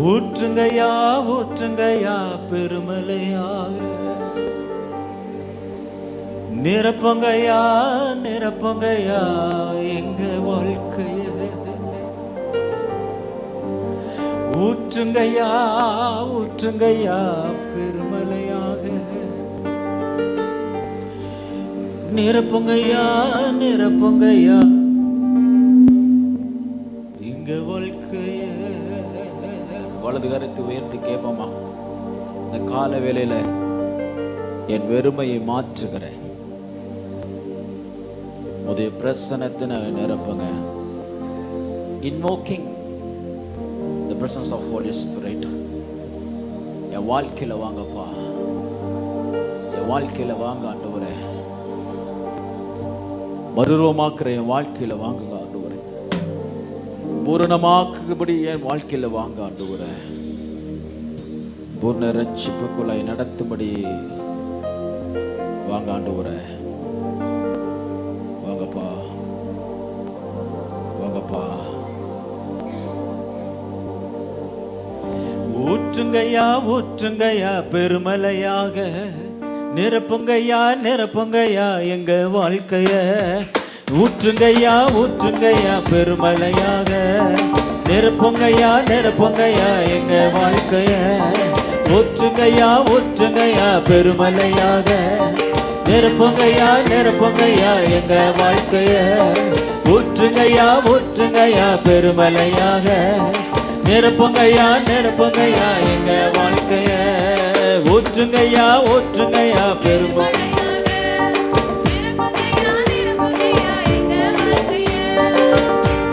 ஊற்றுங்கய்யா ஊற்றுங்கய்யா பெருமலையாக, நிரப்புங்கய்யா நிரப்புங்கய்யா எங்க வாழ்க்கைய. ஊற்றுங்கய்யா ஊற்றுங்கய்யா பெருமலையாக, நிரப்புங்கய்யா நிரப்புங்கய்யா எங்க வாழ்க்கைய. வலது கருத்து உயர்த்தி கேட்போமா? இந்த கால வேளையில என் வெறுமையை மாற்றுகிறேன், உடைய பிரசன்னத்தை நிரப்புங்க. Invoking the presence of Holy Spirit. என் வாழ்க்கையில வாங்கப்பா, என் வாழ்க்கையில வாங்க ஆண்டவரே. மறுரூபமாக்குற என் வாழ்க்கையில வாங்குங்க ஆண்டவரே. பூரணமாக்குபடி என் வாழ்க்கையில வாங்க ஆண்டவரே. பூர்ண ரட்சிப்புக்குள்ளே நடத்தும்படி வாங்க ஆண்டவரே. வாங்கப்பா வாங்கப்பா. ஊற்றுங்கய்யா ஊற்றுங்கய்யா பெருமலையாக, நிரப்புங்கய்யா நிரப்புங்கய்யா எங்க வாழ்க்கைய. ஊற்றுங்கய்யா ஊற்றுங்கய்யா பெருமலையாக, நிரப்புங்கய்யா நிரப்புங்கய்யா எங்க வாழ்க்கைய. ஊற்றுங்கய்யா ஊற்றுங்கய்யா பெருமலையாக, நிரப்புங்கய்யா நிரப்புங்கய்யா எங்க வாழ்க்கைய. ஊற்றுங்கய்யா ஊற்றுங்கய்யா பெருமலையாக, நிரப்புங்கய்யா நிரப்புங்கய்யா எங்க வாழ்க்கைய. ஊற்றுங்கய்யா ஊற்றுங்கய்யா பெருமலை.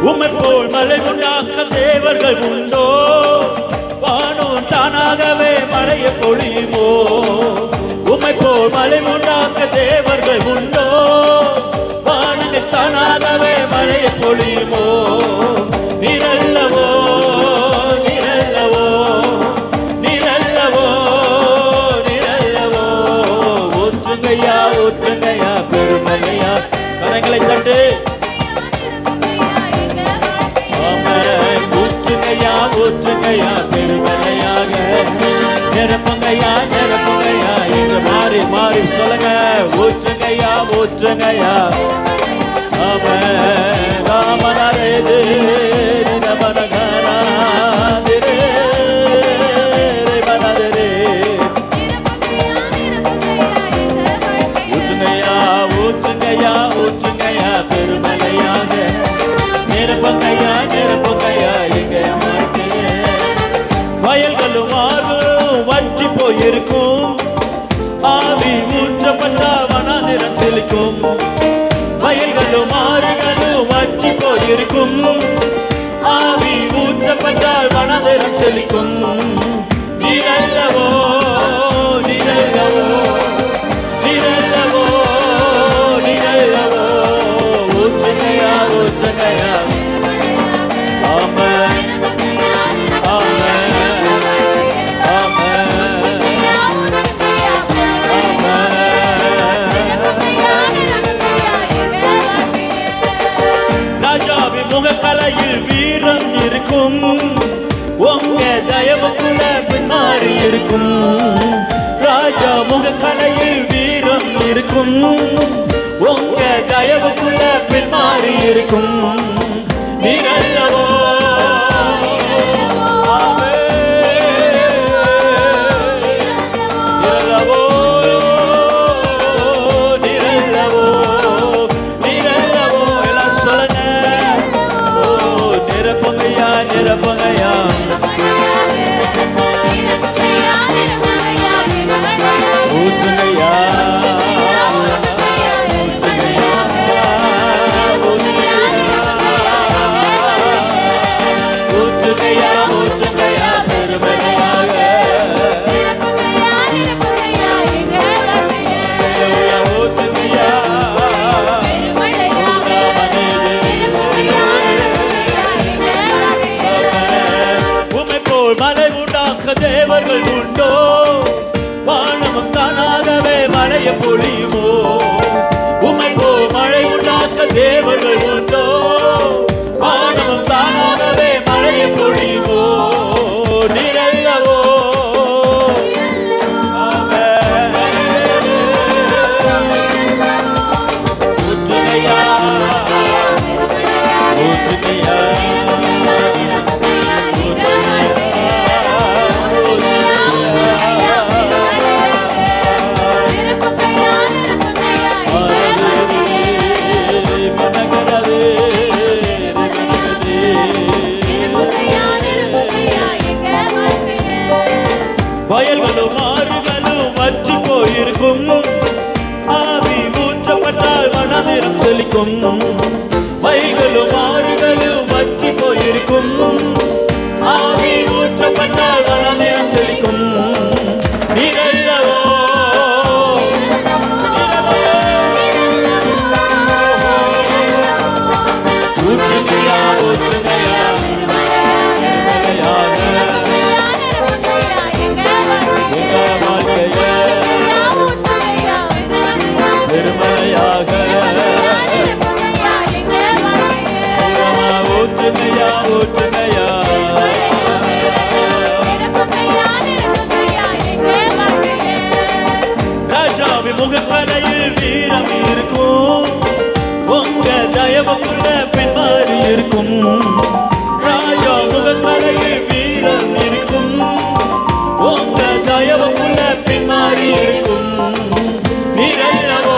உம்மை போல் மழை உண்டாக்க தேவர்கள் உண்டோ? வானம் தானாகவே மழையை பொழியுமோ? உம்மை போல் மழை உண்டாக்க தேவர்கள் உண்டோ? வானங்கள் தானாகவே மழையை பொழியுமோ? நீரல்லவோ நீரல்லவோ நீரல்லவோ நீரல்லவோ. ஊற்றுங்கய்யா ஊற்றுங்கய்யா பெருமலையா. கரங்களை தட்டு. ஊற்றுங்கய்யா ஊற்றுங்கய்யா பெருமலையாக, நிரப்புங்கய்யா நிரப்புங்கய்யா என்று மாறி மாறி சொல்லுங்க. ஊற்றுங்கய்யா ஊற்றுங்கய்யா. ராமனரே ஊற்றுங்கய்யா ஊற்றுங்கய்யா ஊற்றுங்கய்யா பெருமலையாக, நிரப்புங்கய்யா நிரப்புங்கய்யா எங்க வாழ்க்கைய. வயல்களும் ஆறும் வற்றி போயிருக்கும், ஆவி ஊற்றப்பட்டால் வனாந்திரம் செழிக்கும். வயல்களும் ஆறுகளும் வற்றி போயிருக்கும், ஆவி ஊற்றப்பட்டால் வனாந்திரம் செழிக்கும். நீரல்லவோ நீரல்லவோ நீரல்லவோ நீரல்லவோ. ஊற்றுங்கய்யா ஊற்றுங்கய்யா. ஆமென் ஆமென் ஆமென் ஆமென். ராஜாவின் முகக்கலையில் வீரம் இருக்கும், உங்க தயவுக்குள்ள பின்மாறி இருக்கும். ராஜா முகக்கலையில் வீரம் இருக்கும், உங்க தயவுக்குள்ள பின்மாறி இருக்கும். நீரல்லவோ நீரல்லவோ நீரல்லவோ நீரல்லவோ. எல்லாம் சொல்லுங்க. ஓ நிரப்புங்கய்யா நிரப்புங்கய்யா. ஊற்றுங்கய்யா ஊற்றுங்கய்யா. போயிருக்கும். ஆவி ஊற்றப்பட்டால் மனதிரம் செழிக்கும். வைகளும் ஆறுகளும் வற்றி போயிருக்கும். ஆவி ஊற்றப்பட்டால் மனதிரம் செழிக்கும். நீரல்லவோ ஊற்றுமையா ஊற்றுமையா பெருமழையாக ஊற்றுமையா ஊற்றுமையா ராஜாவின் முகக்கரையில் வீரம் இருக்கும். உங்க தயவுக்குள்ள பின்மாறி இருக்கும். ராஜா முகக்கரையில் வீரம் இருக்கும். உங்க தயவுக்குள்ள பின்மாறி இருக்கும். நீரல்லவோ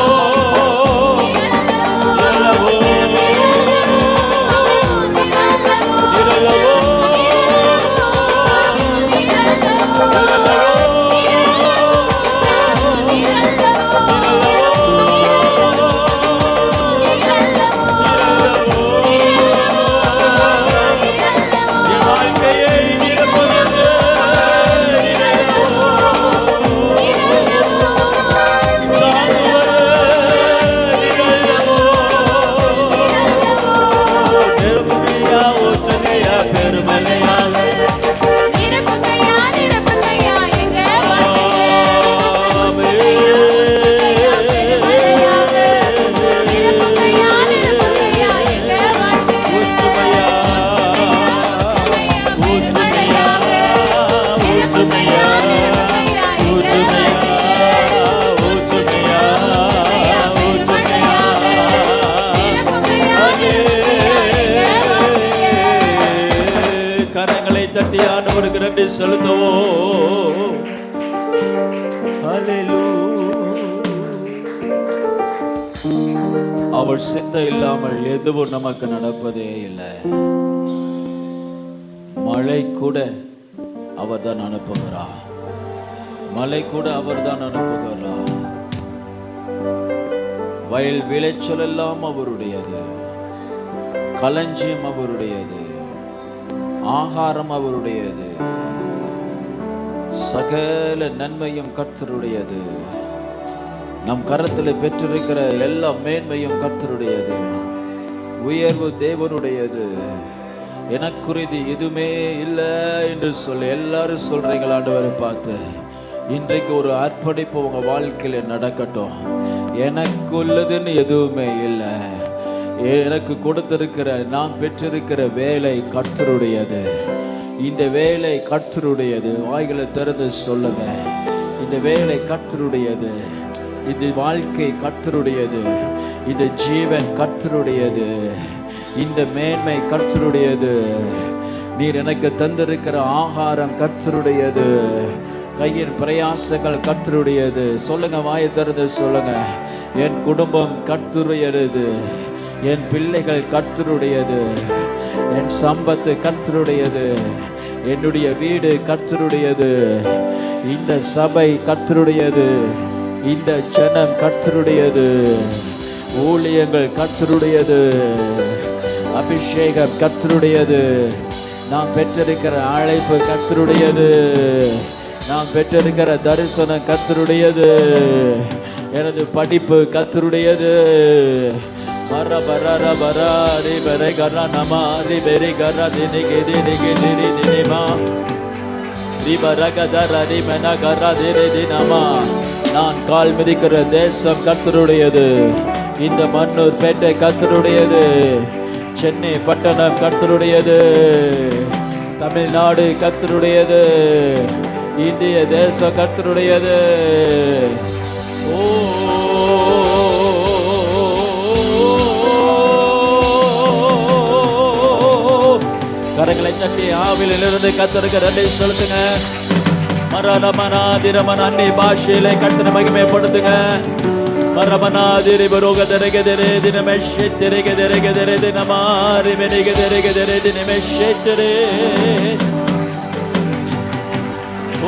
ஆண்டவருக்கு நன்றி செலுத்துவோம். அவர் சிந்தை இல்லாமல் எதுவும் நமக்கு நடப்பதே இல்லை. மழை கூட அவர் தான் அனுப்புகிறார். மழை கூட அவர் தான் அனுப்புகிறார். வயல் விளைச்சல் எல்லாம் அவருடையது. களஞ்சியம் அவருடையது. ஆகாரம் அவருடையது. சகல நன்மையும் கர்த்தருடையது. நம் கரத்தில் பெற்றிருக்கிற எல்லா மேன்மையும் கர்த்தருடையது. உயர்வு தேவனுடையது. எனக்குறிது எதுவுமே இல்லை என்று சொல்லி எல்லாரும் சொல்றீங்களா? ஆண்டவரை பார்த்து இன்றைக்கு ஒரு அர்ப்பணிப்பு உங்க வாழ்க்கையில நடக்கட்டும். எனக்கு உள்ளதுன்னு எதுவுமே இல்லை. எனக்கு கொடுத்திருக்கிற நான் பெற்றிருக்கிற வேலை கர்த்தருடையது. இந்த வேலை கர்த்தருடையது. வாய்களை திறந்து சொல்லுங்க. இந்த வேலை கர்த்தருடையது. இந்த வாழ்க்கை கர்த்தருடையது. இந்த ஜீவன் கர்த்தருடையது. இந்த மேன்மை கர்த்தருடையது. நீர் எனக்கு தந்திருக்கிற ஆகாரம் கர்த்தருடையது. கையின் பிரயாசங்கள் கர்த்தருடையது. சொல்லுங்க, வாயை திறந்து சொல்லுங்க. என் குடும்பம் கர்த்தருடையது. என் பிள்ளைகள் கர்த்தருடையது. என் சம்பத்து கர்த்தருடையது. என்னுடைய வீடு கர்த்தருடையது. இந்த சபை கர்த்தருடையது. இந்த ஜனம் கர்த்தருடையது. ஊழியங்கள் கர்த்தருடையது. அபிஷேகம் கர்த்தருடையது. நாம் பெற்றிருக்கிற அழைப்பு கர்த்தருடையது. நாம் பெற்றிருக்கிற தரிசனம் கர்த்தருடையது. எனது படிப்பு கர்த்தருடையது. மர பர பர ரி பரை கர நம ரி பெரி கர தினி கிதி நிகி திரி தினிமா ரி பர கதர ரி மென கர திரி தினமா. நான் கால் மிதிக்கிற தேசம் கர்த்தருடையது. இந்த மன்னூர் பேட்டை கர்த்தருடையது. சென்னை பட்டணம் கர்த்தருடையது. தமிழ்நாடு கர்த்தருடையது. இந்திய தேசம் கர்த்தருடையது. ஓ கரங்களை தட்டி ஆவிலிருந்து கர்த்தருக்கு நன்றி செலுத்துங்க. மரமனாதிரமன் அன்னி பாஷையிலே கர்த்தரை மகிமைப்படுத்துங்க. மரமனாதிரி பரோக தெரகெதரே தினமெஷே தெரகெதரகெதரே தினமாரி மெனிகெதரகெதரே தினமெஷேதரே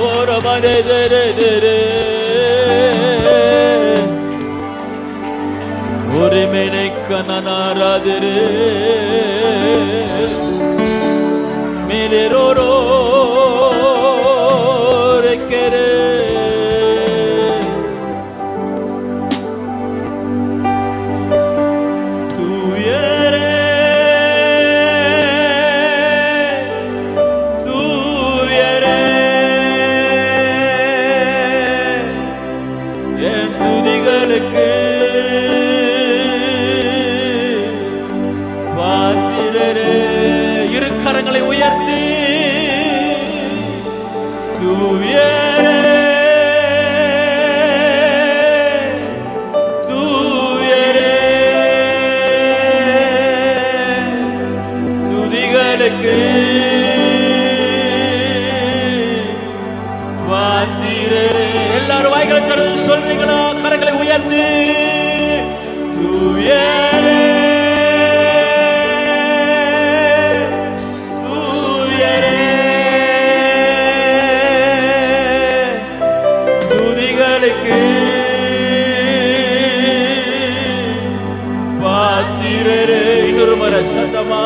ஓரமனே தெரே தெரே கனனாராதிரே மேலேரோரோ ரெக்கரே இரு கரங்களை உயர்த்தி தூயரே தூயரே துதிகளுக்கு பாத்திரரே. எல்லாரும் வாய்களை திறந்து சொல்றீங்களா? கரங்களை உயர்த்தி தூயரே பாத்திரரே. இன்னொரு முறை சத்தமா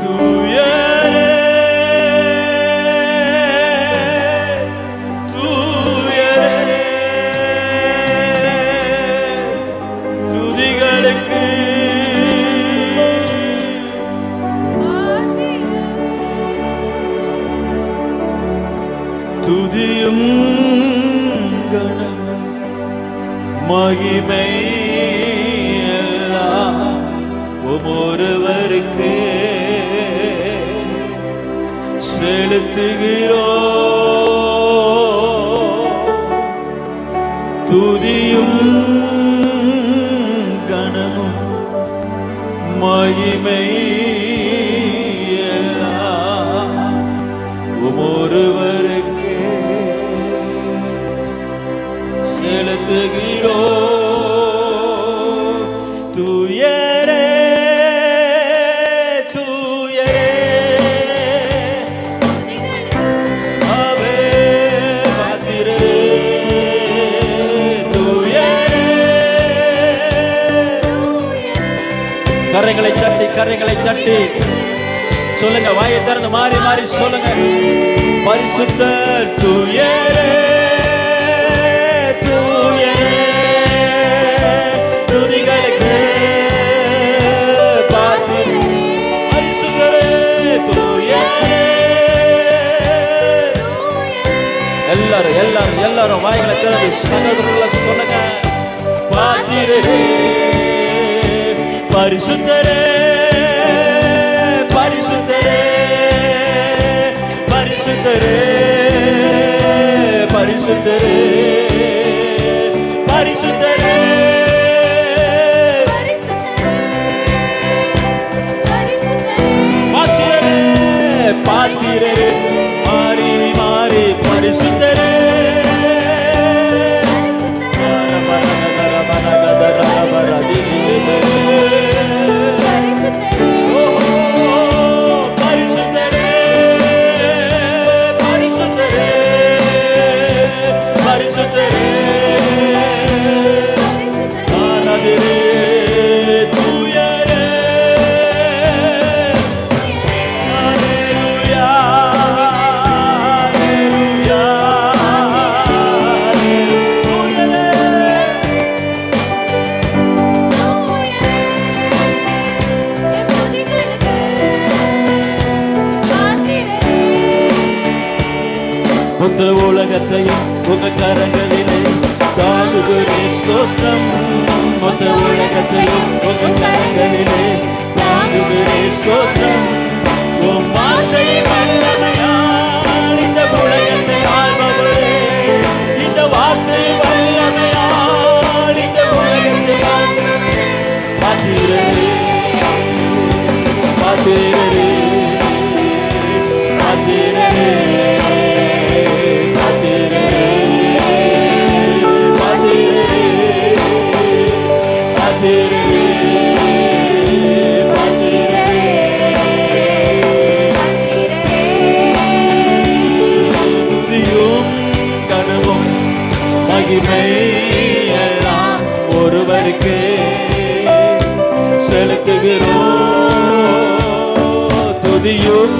தூயரே தூயரே துதிகளுக்கு துதியும் கணம் மகிமை ஒருவருக்கு செலுத்துகிறோ. துதியும் கணமும் மகிமை எல்லாம் ஒருவருக்கு செலுத்துகிறோ. தூயரே கரங்களை தட்டி சொல்லுங்க. வாயை திறந்து மாறி மாறி சொல்லுங்க. பரிசுத்தர் தூயரே தூயரே துதிகளுக்கு பாத்திரரே. பரிசுத்தரே தூயரே. எல்லாரும் எல்லாரும் எல்லாரும் வாய்களை திறந்து சகோதரர்கள சொல்லுங்க. பாத்திரரே பரிசுத்தரே பரிசுத்தரே பரிசுத்தரே பரிசுத்தரே பரிசுத்தரே பாத்திரரே பாத்திரரே மாறி மாறி பரிசுத்தரே மொத்த உலகத்தையும் உங்க கரங்களிலே தாங்குகிறே ஸ்தோத்திரம். மொத்த உலகத்தையும் உங்க கரங்களிலே தாங்குகிறே ஸ்தோத்திரம். உம் வார்த்தை வல்லமையால் இந்த உலகத்தை ஆள்பவரே. இந்த வார்த்தை வல்லமையால் இந்த உலகத்தை ஆள்பவரே. பாத்திரரே பாத்திரரே பாத்திரரே மகிமை எல்லாம் ஒருவருக்கு செலுத்துகிறோம் துதியும்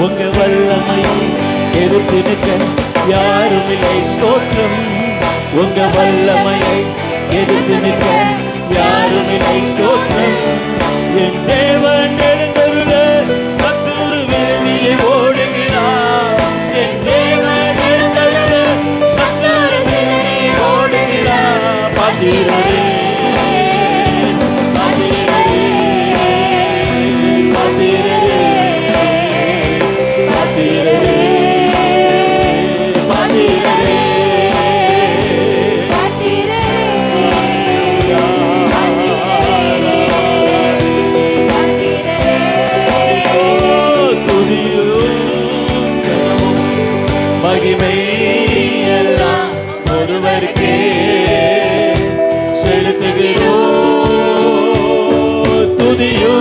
உங்க வல்லமையை எதிர்த்து நிற்க யாரும் இல்லை ஸ்தோத்திரம். உங்க வல்லமையை எதிர்த்து நிற்க யாரும் இல்லை ஸ்தோத்திரம். என் தேவன் எழுந்தருள சத்துரு வேலியை ஓடுகிறார். என் தேவன் எழுந்தருள சத்துரு வேலியை ஓடுகிறார். பாத்தீரரே மகிமை எல்லாம் ஒருவருக்கே செலுத்துகிறோம் துதியும்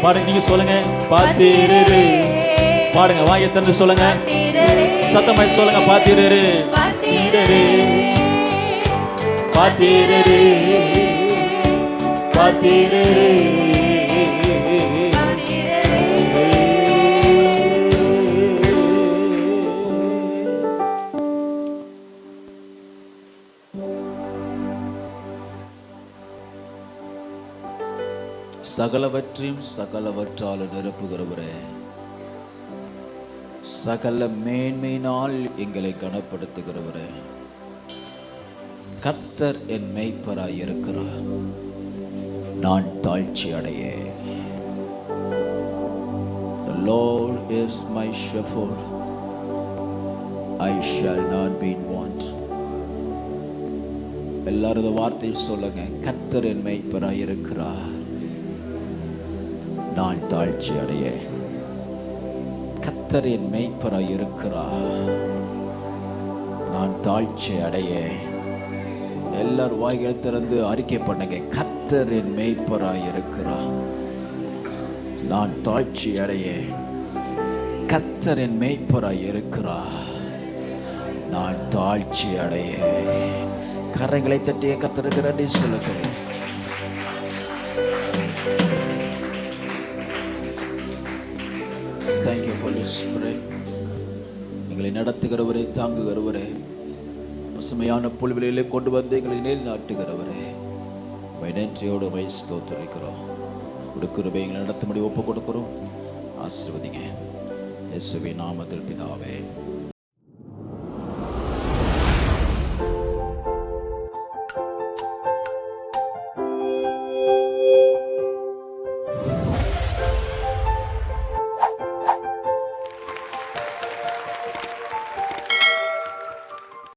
பாருங்க, நீங்க சொல்லுங்க பாத்தீரரே. பாருங்க, வாயை திறந்து சொல்லுங்க, சத்தமாய் சொல்லுங்க பாத்தீரரே பாத்தீரரே பாத்தீரரே பாத்தீரரே. சகலவற்றையும் சகலவற்றால் நிரப்புகிறவரே, சகல மேன்மையினால் எங்களை கனப்படுத்துகிறவரே, கர்த்தர் என் மேய்ப்பராய் இருக்கிறார், நான் தாழ்ச்சி அடைய. The Lord is my shepherd, I shall not be in want. எல்லாரும் வார்த்தை சொல்லுங்க, கர்த்தர் என் மேய்ப்பராய் இருக்கிறார், நான் தாழ்ச்சி அடைய. கர்த்தர் என் மேய்ப்பராய் இருக்கிறார், நான் தாழ்ச்சி அடைய. எல்லாரும் வாய்கள் திறந்து அறிக்கை பண்ணுங்க, கர்த்தர் என் மேய்ப்பராய் இருக்கிறார், நான் தாழ்ச்சி அடைய. கர்த்தர் என் மேய்ப்பராய் இருக்கிறார், நான் தாழ்ச்சி அடைய. கரங்களை தட்டிய கர்த்தருக்கு நன்றி சொல்லுங்கள். Thank you Holy Spirit. எங்களை நடத்துகிறவரே, தாங்குகிறவரே, பசுமையான புல்வெளியிலே கொண்டு வந்து எங்களை நிலை நாட்டுகிறவரே, நன்றியோடு ஸ்தோத்திரிக்கிறோம். கொடுக்கிறவை எங்களை நடத்தும்படி ஒப்பு கொடுக்கிறோம். ஆசீர்வதிங்க இயேசுவின் நாமத்தில் பிதாவே.